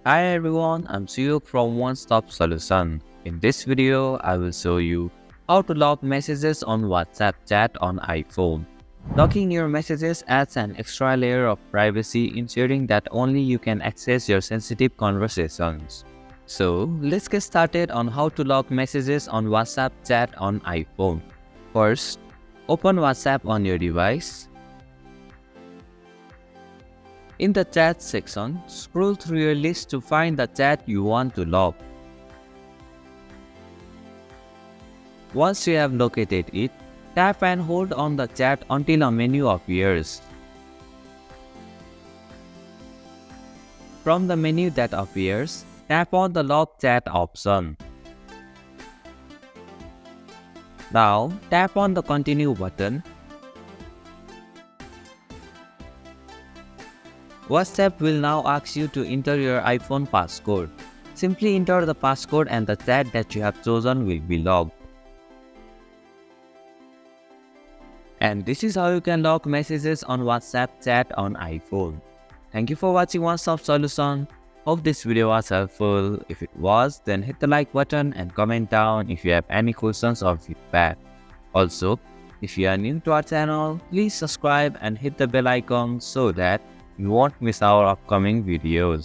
Hi everyone, I'm Suyuk from One Stop Solution. In this video, I will show you how to lock messages on WhatsApp chat on iPhone. Locking your messages adds an extra layer of privacy, ensuring that only you can access your sensitive conversations. So, let's get started on how to lock messages on WhatsApp chat on iPhone. First, open WhatsApp on your device. In the chat section, scroll through your list to find the chat you want to lock. Once you have located it, tap and hold on the chat until a menu appears. From the menu that appears, tap on the Lock Chat option. Now, tap on the Continue button. WhatsApp will now ask you to enter your iPhone passcode. Simply enter the passcode and the chat that you have chosen will be logged. And this is how you can lock messages on WhatsApp chat on iPhone. Thank you for watching One Stop Solution. Hope this video was helpful. If it was, then hit the like button and comment down if you have any questions or feedback. Also, if you are new to our channel, please subscribe and hit the bell icon so that you won't miss our upcoming videos.